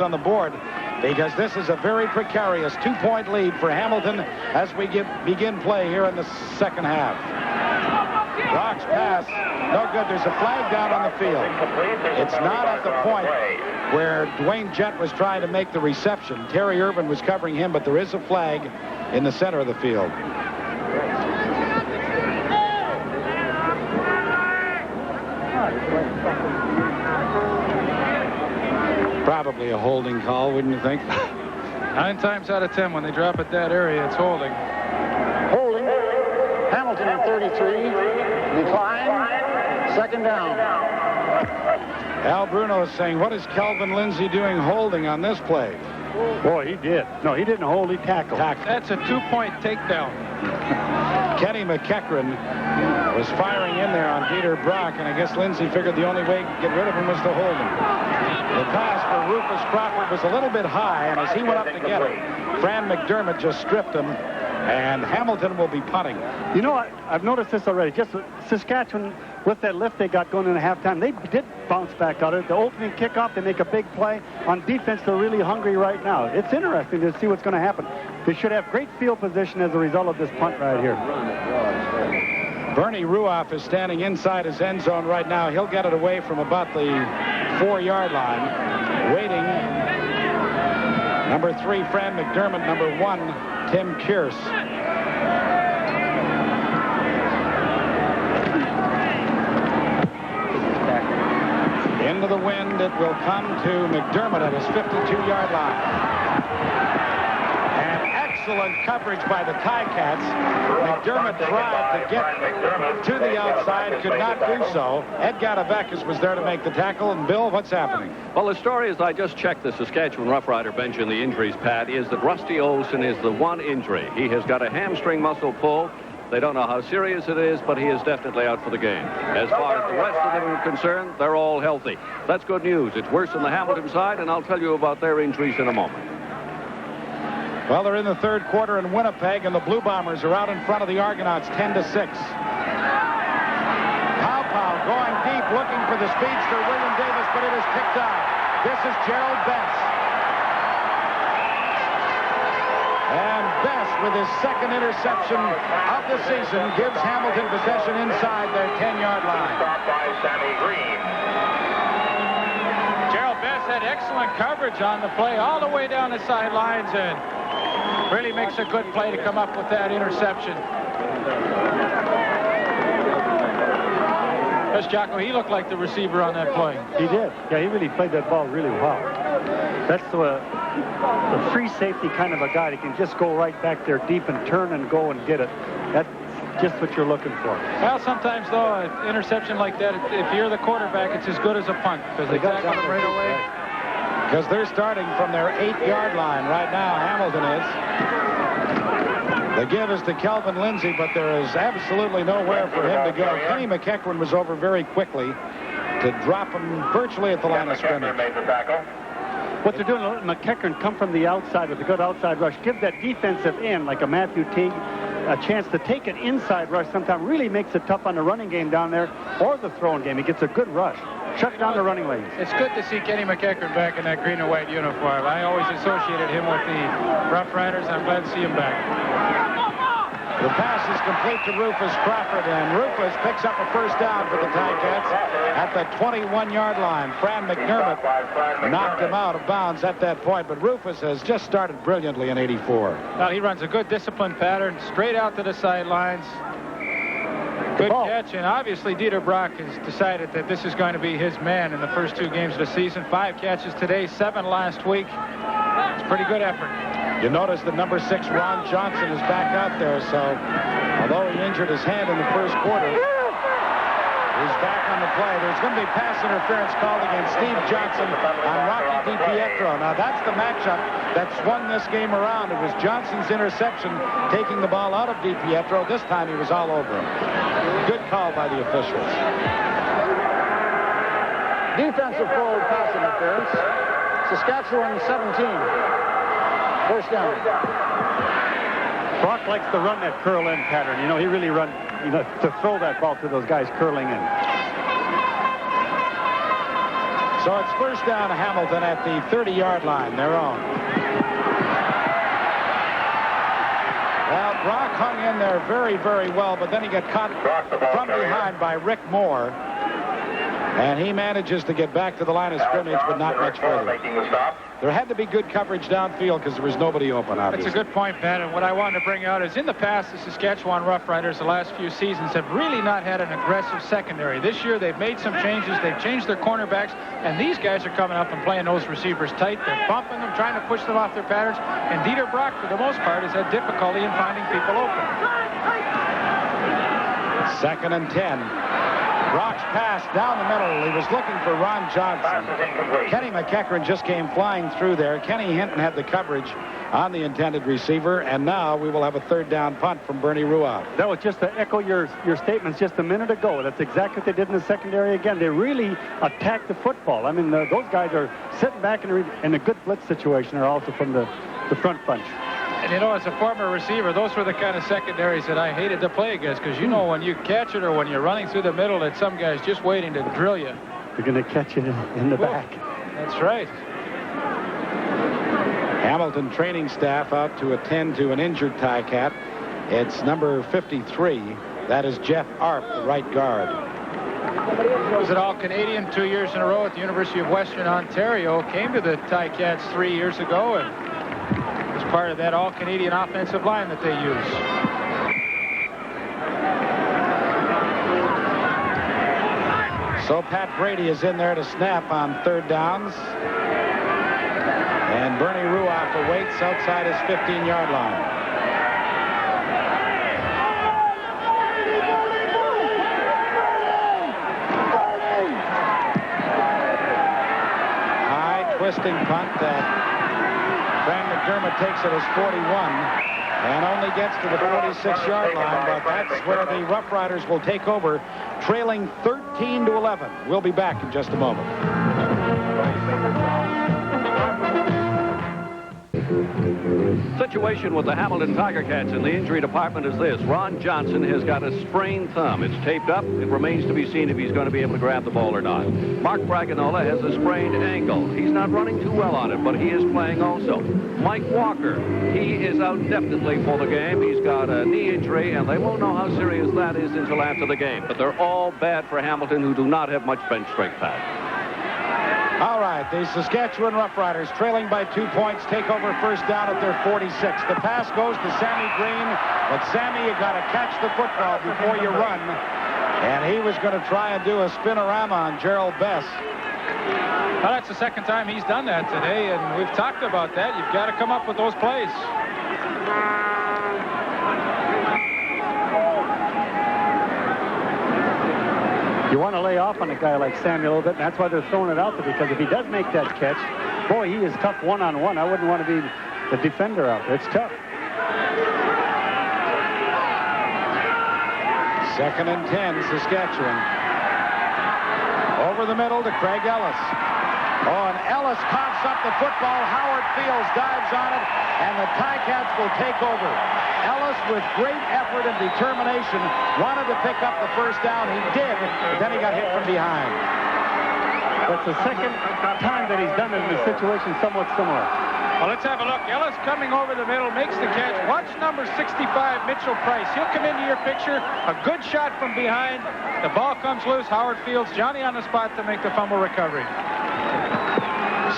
on the board, because this is a very precarious 2-point lead for Hamilton as we begin play here in the second half. Brock's pass, no good. There's a flag down on the field. It's not at the point where Dwayne Jett was trying to make the reception. Terry Irvin was covering him, but there is a flag in the center of the field. Probably a holding call, wouldn't you think? 9 times out of 10, when they drop it that area, it's holding. Holding. Hamilton in 33. Decline. Second down. Al Bruno is saying, what is Kelvin Lindsay doing holding on this play? Boy, he did. No, he didn't hold. He tackled. That's a 2-point takedown. Kenny McEachran was firing in there on Dieter Brock, and I guess Lindsay figured the only way to get rid of him was to hold him. The pass for Rufus Crawford was a little bit high, and as he went up to get it, Fran McDermott just stripped him, and Hamilton will be punting. You know, I've noticed this already. Just Saskatchewan, with that lift they got going in the halftime, they did bounce back out of it. The opening kickoff, they make a big play. On defense, they're really hungry right now. It's interesting to see what's going to happen. They should have great field position as a result of this punt right here. Bernie Ruoff is standing inside his end zone right now. He'll get it away from about the 4-yard line. Waiting. Number 3, Fran McDermott. Number 1, Tim Kearse. Into the wind, it will come to McDermott at his 52-yard line. And excellent coverage by the Ticats. McDermott tried to get to the outside, could not do so. Ed Gadavakis was there to make the tackle. And Bill, what's happening? Well, the story is, I just checked the Saskatchewan Roughrider bench in the injuries pad, is that Rusty Olsen is the one injury. He has got a hamstring muscle pull. They don't know how serious it is, but he is definitely out for the game. As far as the rest of them are concerned, they're all healthy. That's good news. It's worse on the Hamilton side, and I'll tell you about their injuries in a moment. Well, they're in the third quarter in Winnipeg, and the Blue Bombers are out in front of the Argonauts 10-6. Pow going deep, looking for the speedster, William Davis, but it is picked out. This is Gerald Bess. And Bess, with his second interception of the season, gives Hamilton possession inside their 10-yard line. Gerald Bess had excellent coverage on the play all the way down the sidelines, and really makes a good play to come up with that interception. Yes, Jocko, he looked like the receiver on that play. He did. Yeah, he really played that ball really well. That's the free safety kind of a guy that can just go right back there deep and turn and go and get it. That's just what you're looking for. Well, sometimes, though, an interception like that, if you're the quarterback, it's as good as a punt, because they tackle it right away. Because they're starting from their 8-yard line right now, Hamilton is. The give is to Kelvin Lindsay, but there is absolutely nowhere for him to go. Kenny McEachran was over very quickly to drop him virtually at the line of scrimmage. What they're doing, McEachran come from the outside with a good outside rush. Give that defensive end, like a Matthew Teague, a chance to take an inside rush sometimes. Really makes it tough on the running game down there or the throwing game. He gets a good rush. Shut down the running lanes. It's good to see Kenny McEachran back in that green and white uniform. I always associated him with the Roughriders. I'm glad to see him back. The pass is complete to Rufus Crawford, and Rufus picks up a first down for the Ticats at the 21-yard line. Fran McDermott knocked him out of bounds at that point, but Rufus has just started brilliantly in 84. Well, he runs a good disciplined pattern, straight out to the sidelines. Good catch, and obviously Dieter Brock has decided that this is going to be his man in the first 2 games of the season. 5 catches today, 7 last week. It's a pretty good effort. You notice that number 6, Ron Johnson, is back out there, so although he injured his hand in the first quarter, he's back on the play. There's going to be pass interference called against Steve Johnson on Rocky DiPietro. Now, that's the matchup that swung this game around. It was Johnson's interception taking the ball out of DiPietro. This time he was all over him. Good call by the officials. Defensive forward pass interference. Saskatchewan 17. First down. Brock likes to run that curl in pattern. You know, he really run, to throw that ball to those guys curling in. So it's first down to Hamilton at the 30-yard line, their own. Well, Brock hung in there very, very well, but then he got caught from behind by Rick Moore. And he manages to get back to the line of scrimmage, but not much further. There had to be good coverage downfield because there was nobody open, obviously. That's a good point, Pat. And what I wanted to bring out is in the past, the Saskatchewan Roughriders the last few seasons have really not had an aggressive secondary. This year, they've made some changes. They've changed their cornerbacks, and these guys are coming up and playing those receivers tight. They're bumping them, trying to push them off their patterns. And Dieter Brock, for the most part, has had difficulty in finding people open. 2nd and 10. Brock's pass down the middle. He was looking for Ron Johnson. Kenny McEachran just came flying through there. Kenny Hinton had the coverage on the intended receiver, and now we will have a 3rd down punt from Bernie Ruoff. That was just to echo your statements just a minute ago. That's exactly what they did in the secondary again. They really attacked the football. I mean, those guys are sitting back in a good blitz situation, are also from the front bunch. And, you know, as a former receiver, those were the kind of secondaries that I hated to play against, because, you know, when you catch it or when you're running through the middle, that some guy's just waiting to drill you. They're going to catch it in the back. That's right. Hamilton training staff out to attend to an injured Ticat. It's number 53. That is Jeff Arp, the right guard. He was an All-Canadian 2 years in a row at the University of Western Ontario. Came to the Ticats 3 years ago and was part of that All-Canadian offensive line that they use. So Pat Brady is in there to snap on 3rd downs. And Bernie Ruoff awaits outside his 15-yard line. High twisting punt that Fran McDermott takes it as 41 and only gets to the 46-yard line, but that's where the Rough Riders will take over, trailing 13-11. We'll be back in just a moment. Situation with the Hamilton Tiger Cats in the injury department is this. Ron Johnson has got a sprained thumb. It's taped up. It remains to be seen if he's going to be able to grab the ball or not. Mark Braganola has a sprained ankle. He's not running too well on it, but he is playing also. Mike Walker, he is out definitely for the game. He's got a knee injury, and they won't know how serious that is until after the game. But they're all bad for Hamilton, who do not have much bench strength, Pat. All right, the Saskatchewan Roughriders, trailing by 2 points, take over 1st down at their 46. The pass goes to Sammy Green, but Sammy, you got to catch the football before you run. And he was going to try and do a spinorama on Gerald Bess. Well, that's the 2nd time he's done that today, and we've talked about that. You've got to come up with those plays. You want to lay off on a guy like Sammy a little bit, and that's why they're throwing it out there, because if he does make that catch, boy, he is tough one-on-one. I wouldn't want to be the defender out there. It's tough. 2nd and 10, Saskatchewan. Over the middle to Craig Ellis. Oh, and Ellis coughs up the football. Howard Fields dives on it, and the Ticats will take over. Ellis, with great effort and determination, wanted to pick up the 1st down. He did, but then he got hit from behind. That's the 2nd time that he's done it in a situation somewhat similar. Well, let's have a look. Ellis coming over the middle, makes the catch. Watch number 65, Mitchell Price. He'll come into your picture. A good shot from behind. The ball comes loose. Howard Fields, Johnny on the spot to make the fumble recovery.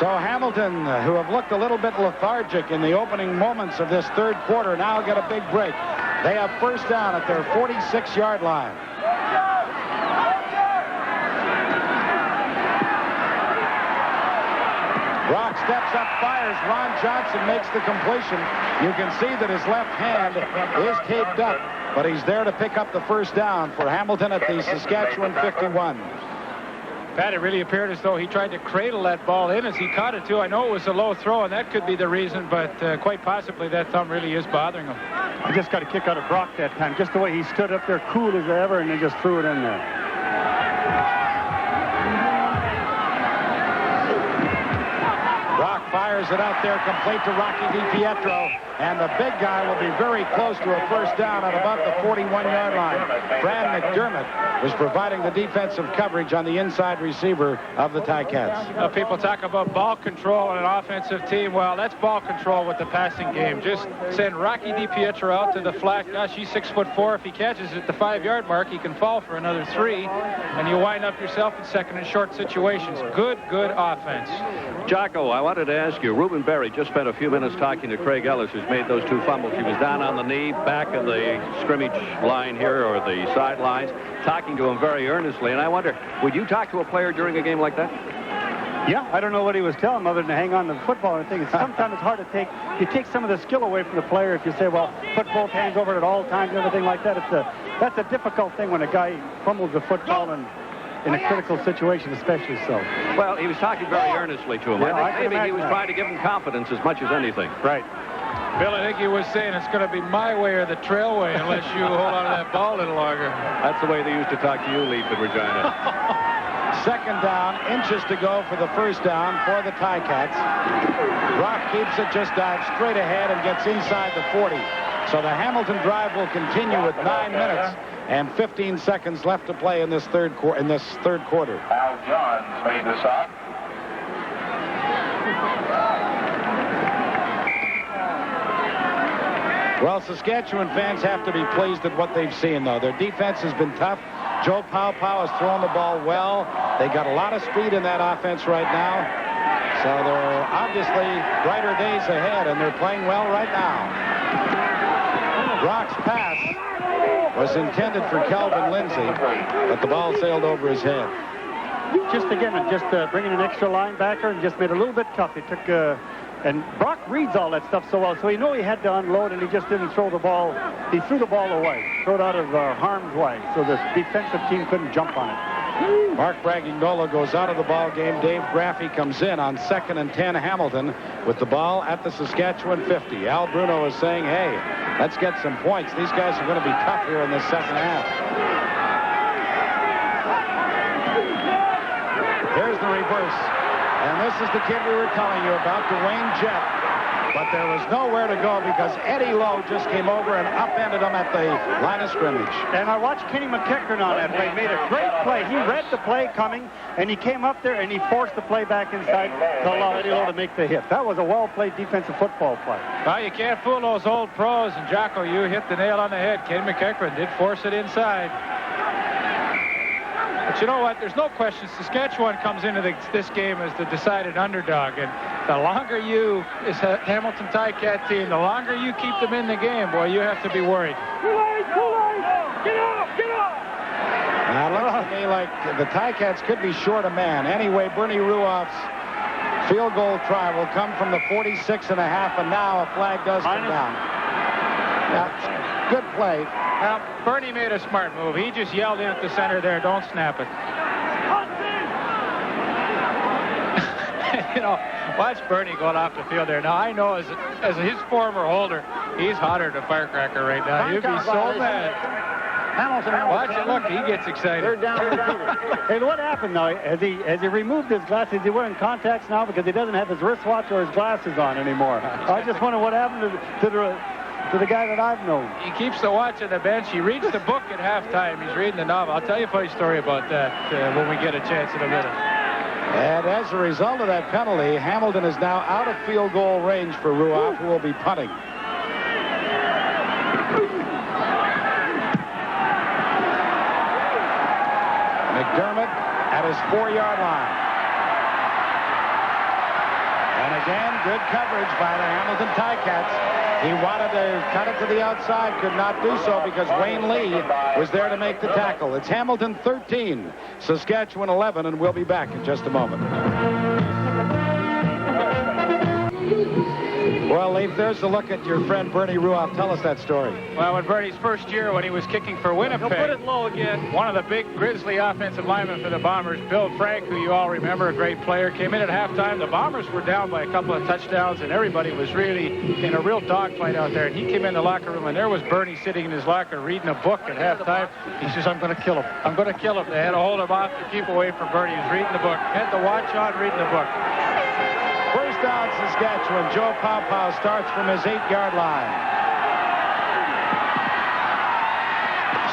So Hamilton, who have looked a little bit lethargic in the opening moments of this 3rd quarter, now get a big break. They have 1st down at their 46-yard line. Brock steps up, fires. Ron Johnson makes the completion. You can see that his left hand is taped up, but he's there to pick up the 1st down for Hamilton at the Saskatchewan 51. Pat, it really appeared as though he tried to cradle that ball in as he caught it, too. I know it was a low throw, and that could be the reason, but quite possibly that thumb really is bothering him. He just got a kick out of Brock that time, just the way he stood up there, cool as ever, and then just threw it in there. Brock fires fires it out there, complete to Rocky DiPietro. And the big guy will be very close to a first down at about the 41-yard line. Brad McDermott was providing the defensive coverage on the inside receiver of the Ticats. People talk about ball control on an offensive team. Well, that's ball control with the passing game. Just send Rocky DiPietro out to the flat. Gosh, he's 6'4". If he catches at the 5-yard mark, he can fall for another 3, and you wind up yourself in second and short situations. Good offense. Jocko, I wanted to ask you, Reuben Berry just spent a few minutes talking to Craig Ellis, who's made those 2 fumbles. He was down on the knee, back of the scrimmage line here, or the sidelines, talking to him very earnestly. And I wonder, would you talk to a player during a game like that? Yeah, I don't know what he was telling him other than to hang on to the football and things. Sometimes it's hard to you take some of the skill away from the player if you say, well, put both hands over it at all times and everything like that. That's a difficult thing when a guy fumbles the football and in a critical situation, especially so. Well, he was talking very earnestly to him. Yeah, I think maybe he was trying to give him confidence as much as anything. Right. Bill, I think he was saying it's going to be my way or the trailway unless you hold on to that ball a little longer. That's the way they used to talk to you, Leaf, in Regina. Second down, inches to go for the first down for the Ticats. Brock keeps it, just dives straight ahead and gets inside the 40. So the Hamilton drive will continue with 9 minutes and 15 seconds left to play in this third quarter. Al Johns made the stop. Well, Saskatchewan fans have to be pleased at what they've seen, though. Their defense has been tough. Joe Pau has thrown the ball well. They got a lot of speed in that offense right now. So there are obviously brighter days ahead, and they're playing well right now. Brock's pass was intended for Calvin Lindsay, but the ball sailed over his head. Just bringing an extra linebacker and just made it a little bit tough. He took, and Brock reads all that stuff so well, so he knew he had to unload, and he just didn't throw the ball. He threw the ball away, threw it out of harm's way, so the defensive team couldn't jump on it. Mark Bragignola goes out of the ball game. Dave Graffey comes in on 2nd and 10 Hamilton with the ball at the Saskatchewan 50. Al Bruno is saying, hey, let's get some points. These guys are going to be tough here in the second half. Here's the reverse. And this is the kid we were telling you about, Dwayne Jett. But there was nowhere to go because Eddie Lowe just came over and upended him at the line of scrimmage. And I watched Kenny McEachern on that play. Made a great play. He read the play coming, and he came up there, and he forced the play back inside to allow Eddie Lowe to make the hit. That was a well-played defensive football play. Well, you can't fool those old pros. And, Jocko, you hit the nail on the head. Kenny McEachern did force it inside. But you know what? There's no question Saskatchewan comes into this game as the decided underdog. And the longer you, as a Hamilton Ticat team, the longer you keep them in the game, boy, you have to be worried. Too late! Get up! Now, it looks to me like the Ticats could be short a man. Anyway, Bernie Ruoff's field goal try will come from the 46 and a half, and now a flag does come down. Now, good play. Well, Bernie made a smart move. He just yelled in at the center there, don't snap it. You know, watch Bernie going off the field there. Now, I know as his former holder, he's hotter than a firecracker right now. You'd be so mad. Hamilton. Watch it, look, he gets excited. Third down. Hey, what happened now? Has he removed his glasses? Is he wearing contacts now because he doesn't have his wristwatch or his glasses on anymore? I just wonder what happened to the guy that I've known. He keeps the watch on the bench. He reads the book at halftime. He's reading the novel. I'll tell you a funny story about that when we get a chance in a minute. And as a result of that penalty, Hamilton is now out of field goal range for Ruoff, who will be punting. McDermott at his 4-yard line. And again, good coverage by the Hamilton Ticats. He wanted to cut it to the outside, could not do so because Wayne Lee was there to make the tackle. It's Hamilton 13, Saskatchewan 11, and we'll be back in just a moment. Well, Leif, there's a look at your friend Bernie Ruoff. Tell us that story. Well, in Bernie's first year when he was kicking for Winnipeg, Put it low again. one of the big Grizzly offensive linemen for the Bombers, Bill Frank, who you all remember, a great player, came in at halftime. The Bombers were down by a couple of touchdowns, and everybody was really in a real dogfight out there. And he came in the locker room, and there was Bernie sitting in his locker reading a book at halftime. He says, I'm going to kill him. I'm going to kill him. They had to hold him off to keep away from Bernie. He was reading the book. Had the watch on, reading the book. First down down, Saskatchewan. Joe Pawpaw starts from his 8-yard line.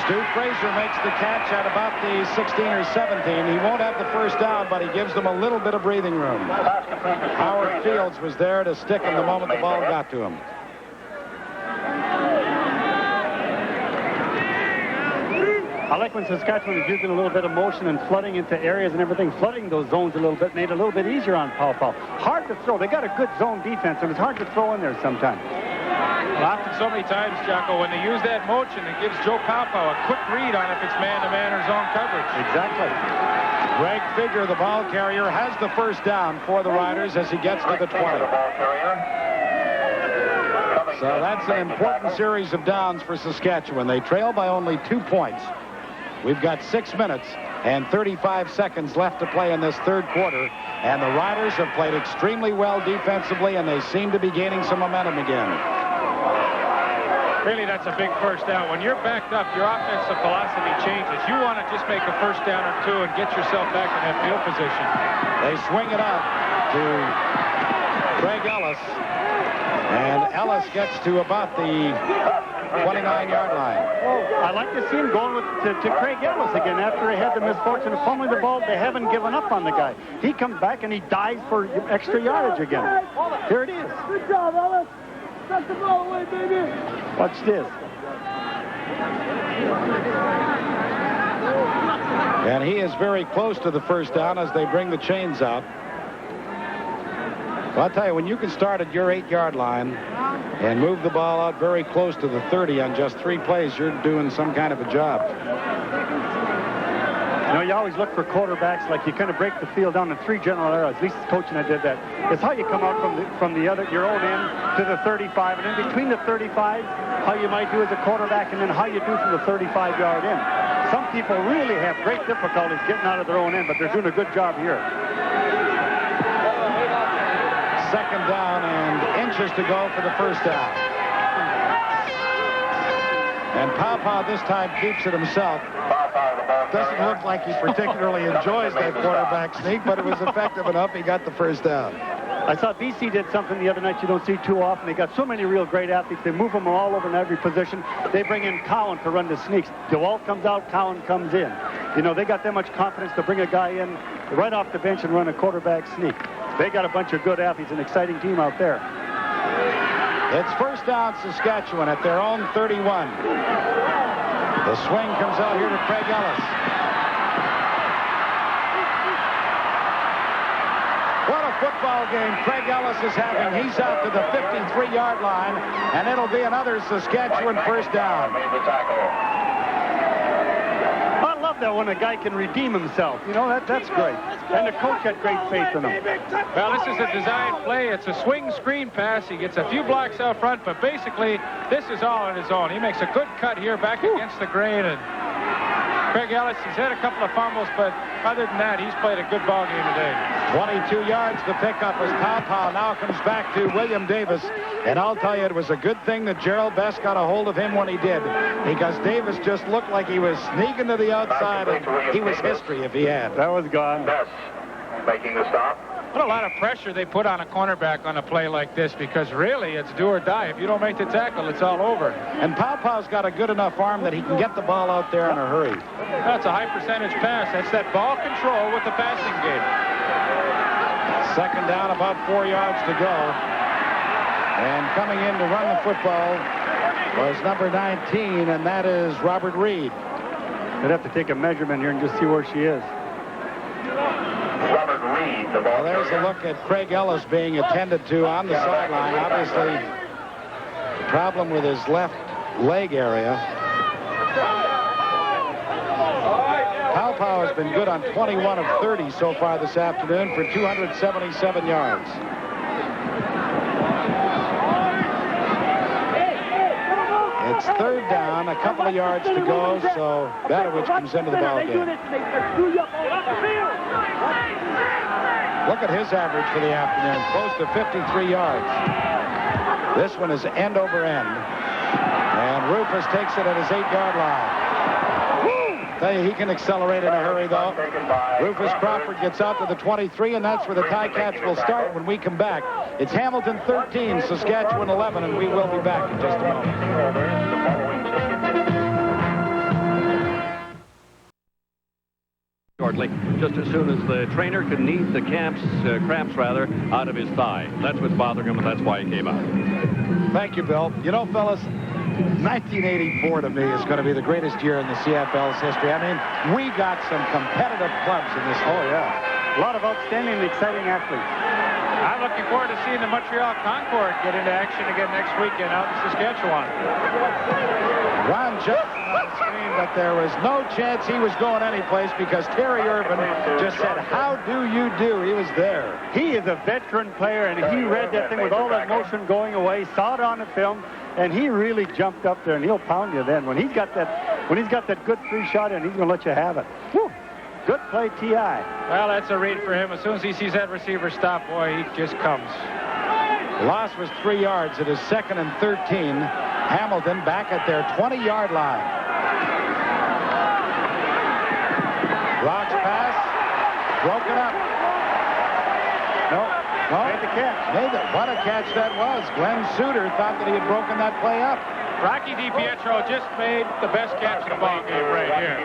Stu Fraser makes the catch at about the 16 or 17. He won't have the first down, but he gives them a little bit of breathing room. Howard Fields was there to stick him the moment the ball got to him. I like when Saskatchewan is using a little bit of motion and flooding into areas and everything, flooding those zones a little bit, made it a little bit easier on Pawpaw. Hard to throw. They got a good zone defense, and it's hard to throw in there sometimes. Often so many times, Jocko, when they use that motion, it gives Joe Pawpaw a quick read on if it's man-to-man or zone coverage. Exactly. Greg Figure, the ball carrier, has the first down for the Riders as he gets to the 20. So that's an important series of downs for Saskatchewan. They trail by only 2 points. We've got 6 minutes and 35 seconds left to play in this third quarter, and the Riders have played extremely well defensively, and they seem to be gaining some momentum again. Really, that's a big first down. When you're backed up, your offensive philosophy changes. You want to just make a first down or two and get yourself back in that field position. They swing it up to Craig Ellis, and Ellis gets to about the 29-yard line. I like to see him going to Craig Ellis again after he had the misfortune of fumbling the ball. They haven't given up on the guy. He comes back and he dives for extra yardage again. Here it is. Good job, Ellis. Got the ball away, baby. Watch this. And he is very close to the first down as they bring the chains out. Well, I'll tell you, when you can start at your 8-yard line and move the ball out very close to the 30 on just 3 plays, you're doing some kind of a job. You know, you always look for quarterbacks, like you kind of break the field down in 3 general areas. At least coaching I did that. It's how you come out from your own end to the 35, and in between the 35, how you might do as a quarterback, and then how you do from the 35-yard end. Some people really have great difficulties getting out of their own end, but they're doing a good job here. Second down and inches to go for the first down. And Pawpaw this time keeps it himself. Doesn't look like he particularly enjoys that quarterback sneak, but it was effective enough. He got the first down. I saw BC did something the other night you don't see too often. They got so many real great athletes. They move them all over in every position. They bring in Cowan to run the sneaks. DeWalt comes out, Cowan comes in. You know, they got that much confidence to bring a guy in right off the bench and run a quarterback sneak. They got a bunch of good athletes, an exciting team out there. It's first down, Saskatchewan at their own 31. The swing comes out here to Craig Ellis. What a football game Craig Ellis is having. He's out to the 53-yard line, and it'll be another Saskatchewan first down. I love that when a guy can redeem himself. You know, that's great. And the coach had great faith in him. Well, this is a design play. It's a swing screen pass. He gets a few blocks out front, but basically, this is all on his own. He makes a good cut here back against the grain, and Craig Ellis, he's had a couple of fumbles, but other than that, he's played a good ball game today. 22 yards to pick up as Pawpaw now comes back to William Davis. And I'll tell you, it was a good thing that Gerald Best got a hold of him when he did, because Davis just looked like he was sneaking to the outside, and he was history if he had. That was gone. Best making the stop. What a lot of pressure they put on a cornerback on a play like this, because really it's do or die. If you don't make the tackle, it's all over. And Pawpaw's got a good enough arm that he can get the ball out there in a hurry. That's a high percentage pass. That's that ball control with the passing game. Second down, about 4 yards to go. And coming in to run the football was number 19, and that is Robert Reed. I'd have to take a measurement here and just see where she is. Robert Reed, the ball. Well, there's a look at Craig Ellis being attended to on the sideline. Obviously, the problem with his left leg area. Pawpaw has been good on 21 of 30 so far this afternoon for 277 yards. It's third down, a couple of yards to go, so Badowich comes into the ball game. Look at his average for the afternoon, close to 53 yards. This one is end over end. And Rufus takes it at his 8-yard line. tell you, he can accelerate in a hurry, though. Rufus Crawford gets out to the 23, and that's where the Ticats will start when we come back. It's Hamilton 13, Saskatchewan 11, and we will be back in just a moment. Shortly, just as soon as the trainer could knead the cramps out of his thigh. That's what's bothering him, and that's why he came out. Thank you, Bill. You know, fellas, 1984 to me is going to be the greatest year in the CFL's history. I mean, we got some competitive clubs in this. Oh, yeah. A lot of outstanding and exciting athletes. I'm looking forward to seeing the Montreal Concord get into action again next weekend out in Saskatchewan. Ron Johnson on the screen, but there was no chance he was going anyplace because Terry Urban just said, "How do you do?" He was there. He is a veteran player, and he read that thing with all that motion going away, saw it on the film, and he really jumped up there, and he'll pound you then. When he's got that good free shot in, he's going to let you have it. Whew. Good play, T.I. Well, that's a read for him. As soon as he sees that receiver stop, boy, he just comes. The loss was 3 yards. It is 2nd and 13. Hamilton back at their 20-yard line. Rock's pass, broken up. No, Made the catch. What a catch that was. Glenn Suter thought that he had broken that play up. Rocky DiPietro just made the best catch of the ball game right here.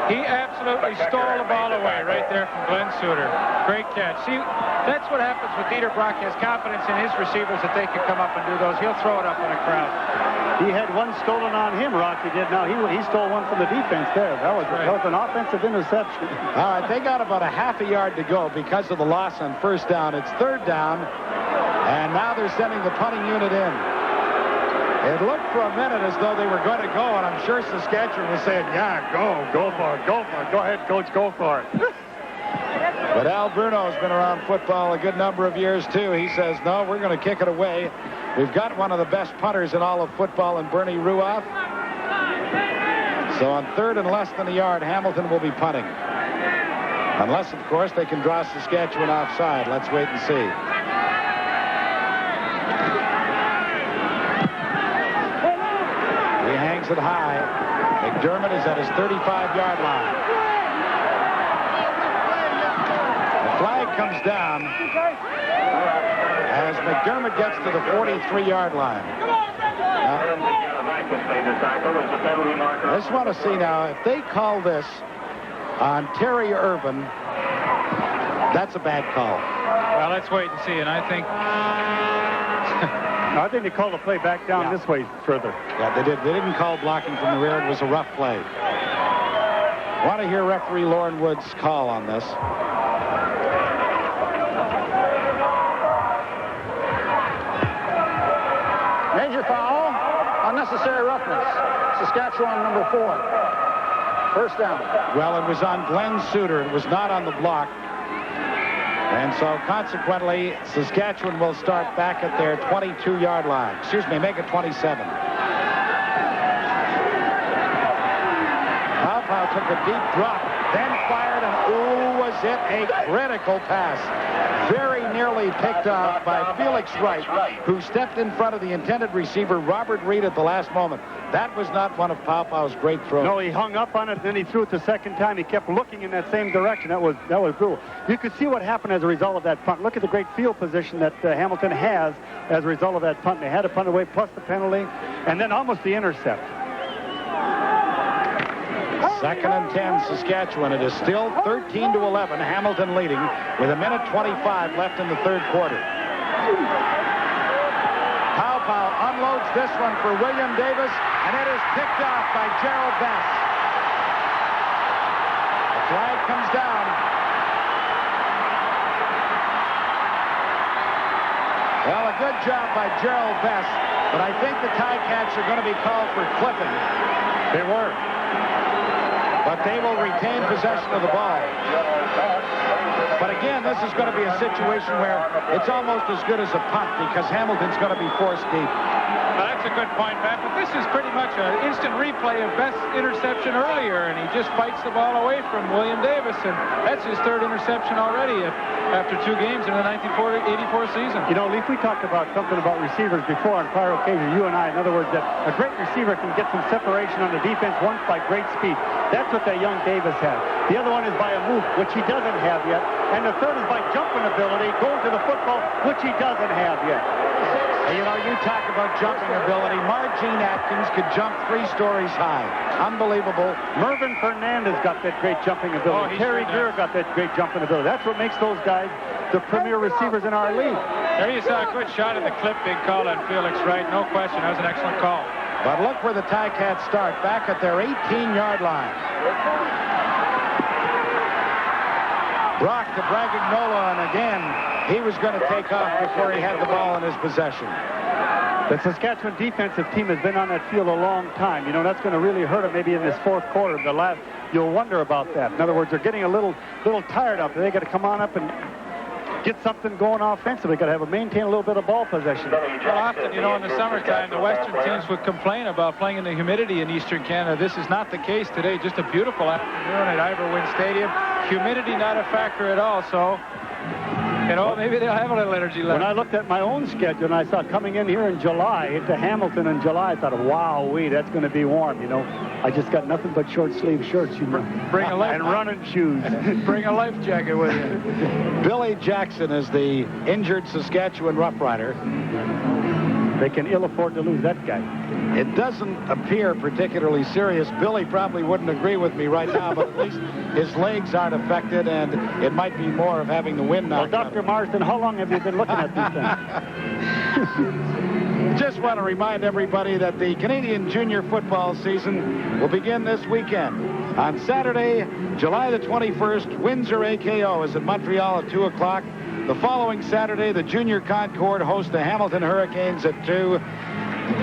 He absolutely stole the ball away right there from Glenn Suter. Great catch. See, that's what happens with Dieter Brock. He has confidence in his receivers that they can come up and do those. He'll throw it up in a crowd. He had one stolen on him, Rocky did. Now, he stole one from the defense there. That was an offensive interception. All right, they got about a half a yard to go because of the loss on first down. It's 3rd down, and now they're sending the punting unit in. It looked for a minute as though they were going to go, and I'm sure Saskatchewan was saying, "Yeah, go for it. Go ahead, coach, go for it." But Al Bruno has been around football a good number of years, too. He says, "No, we're going to kick it away. We've got one of the best punters in all of football in Bernie Ruoff." So on 3rd and less than a yard, Hamilton will be punting. Unless, of course, they can draw Saskatchewan offside. Let's wait and see. He hangs it high. McDermott is at his 35-yard line. The flag comes down as McDermott gets to the 43-yard line. I just want to see now, if they call this on Terry Urban, that's a bad call. Well, let's wait and see, and I think... I think they called the play back down this way further. Yeah, they did. They didn't call blocking from the rear. It was a rough play. I want to hear referee Lauren Wood's call on this. Major foul, unnecessary roughness. Saskatchewan number 4. First down. Well, it was on Glenn Suter. It was not on the block. And so, consequently, Saskatchewan will start back at their 22-yard line. Excuse me, make it 27. Paopao took a deep drop, then fired, and ooh, was it a critical pass. Very nearly picked off by Felix Wright, who stepped in front of the intended receiver, Robert Reed, at the last moment. That was not one of Paopao's great throws. No, he hung up on it, and then he threw it the second time. He kept looking in that same direction. That was brutal. You could see what happened as a result of that punt. Look at the great field position that Hamilton has as a result of that punt. They had to punt away, plus the penalty, and then almost the intercept. 2nd and 10, Saskatchewan. It is still 13-11. Hamilton leading with 1:25 left in the 3rd quarter. Paopao unloads this one for William Davis, and it is picked off by Gerald Bess. The flag comes down. Well, a good job by Gerald Bess, but I think the Ticats are going to be called for clipping. They were. But they will retain possession of the ball. But again, this is going to be a situation where it's almost as good as a punt because Hamilton's going to be forced deep. Well, that's a good point, Matt, but this is pretty much an instant replay of Best's interception earlier, and he just fights the ball away from William Davis, and that's his third interception already after 2 games in the 1984 season. You know, Leaf, we talked about something about receivers before on prior occasions, you and I. In other words, that a great receiver can get some separation on the defense once by great speed. That's what that young Davis has. The other one is by a move, which he doesn't have yet. And the third is by jumping ability, going to the football, which he doesn't have yet. You know, you talk about jumping ability. Margene Atkins could jump 3 stories high. Unbelievable. Mervyn Fernandez got that great jumping ability. Terry Greer got that great jumping ability. That's what makes those guys the premier receivers in our league. There you saw a good shot in the clip. Big call on Felix Wright. No question. That was an excellent call. But look where the Ticats start, back at their 18-yard line. Brock to Bragagnola, and again, he was going to take off before he had the ball in his possession. The Saskatchewan defensive team has been on that field a long time. You know, that's going to really hurt them maybe in this 4th quarter. You'll wonder about that. In other words, they're getting a little tired out there. They got to come on up and get something going offensively. Got to maintain a little bit of ball possession. Well, often, you know, in the summertime, the Western teams would complain about playing in the humidity in Eastern Canada. This is not the case today. Just a beautiful afternoon at Ivor Wynne Stadium. Humidity not a factor at all, so, you know, maybe they'll have a little energy left. When I looked at my own schedule and I saw coming in here in July, into Hamilton in July, I thought, wow-wee, that's going to be warm, you know. I just got nothing but short-sleeve shirts, you know. Bring a life and running shoes. Bring a life jacket with you. Billy Jackson is the injured Saskatchewan Rough Rider. They can ill afford to lose that guy. It doesn't appear particularly serious. Billy probably wouldn't agree with me right now, but at least his legs aren't affected, and it might be more of having the wind knocked out. Well, Dr. Marston, how long have you been looking at these things? Just want to remind everybody that the Canadian junior football season will begin this weekend. On Saturday, July the 21st, Windsor AKO is at Montreal at 2 o'clock. The following Saturday, the Junior Concord host the Hamilton Hurricanes at 2.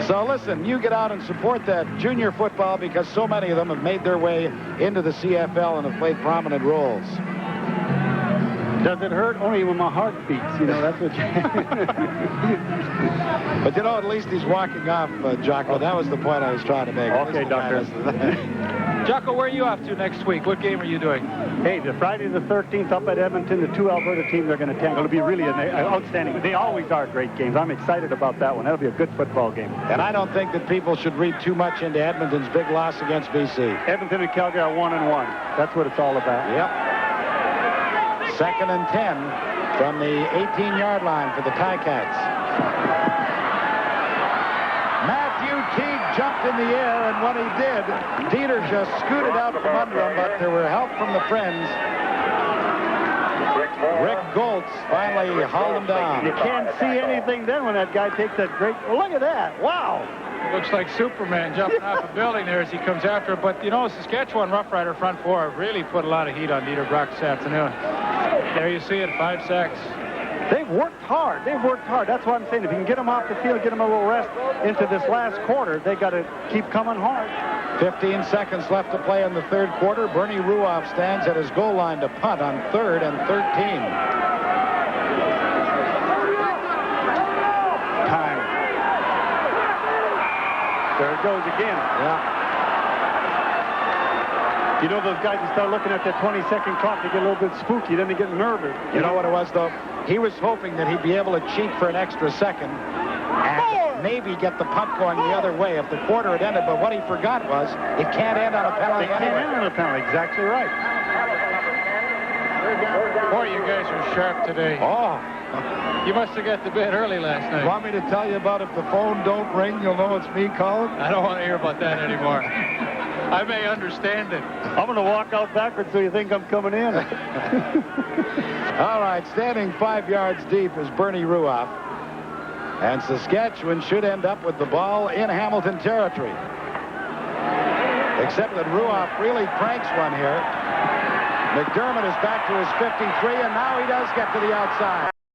So listen, you get out and support that junior football because so many of them have made their way into the CFL and have played prominent roles. Does it hurt? Only when my heart beats, you know, that's what you... But you know, at least he's walking off, Jocko. That was the point I was trying to make. Okay, Doctor. Jocko, where are you off to next week? What game are you doing? Hey, the Friday the 13th up at Edmonton, the 2 Alberta teams are going to tangle. It'll be really an outstanding. They always are great games. I'm excited about that one. That'll be a good football game. And I don't think that people should read too much into Edmonton's big loss against BC. Edmonton and Calgary are 1-1. That's what it's all about. Yep. 2nd and 10 from the 18-yard line for the Ticats. Matthew Teague jumped in the air, and when he did, Dieter just scooted out from under him, but there were help from the friends. Rick Goltz finally hauled him down. You can't see anything then when that guy takes that great... Well, look at that. Wow. Looks like Superman jumping off a building there as he comes after it. But, you know, Saskatchewan Rough Rider front 4 really put a lot of heat on Dieter Brock this afternoon. There you see it, 5 sacks. They've worked hard. They've worked hard. That's what I'm saying. If you can get them off the field, get them a little rest into this last quarter, they got to keep coming hard. 15 seconds left to play in the 3rd quarter. Bernie Ruoff stands at his goal line to punt on 3rd and 13. Time. There it goes again. Yeah. You know, those guys that start looking at that 20-second clock, they get a little bit spooky, then they get nervous. You know what it was, though? He was hoping that he'd be able to cheat for an extra second and maybe get the punt going the other way if the quarter had ended. But what he forgot was it can't end on a penalty anyway. It can't end on a penalty. Exactly right. Boy, you guys are sharp today. Oh. You must have got to bed early last night. Want me to tell you about if the phone don't ring, you'll know it's me calling? I don't want to hear about that anymore. I may understand it. I'm going to walk out backwards so you think I'm coming in. All right, standing 5 yards deep is Bernie Ruoff. And Saskatchewan should end up with the ball in Hamilton territory. Except that Ruoff really cranks one here. McDermott is back to his 53, and now he does get to the outside.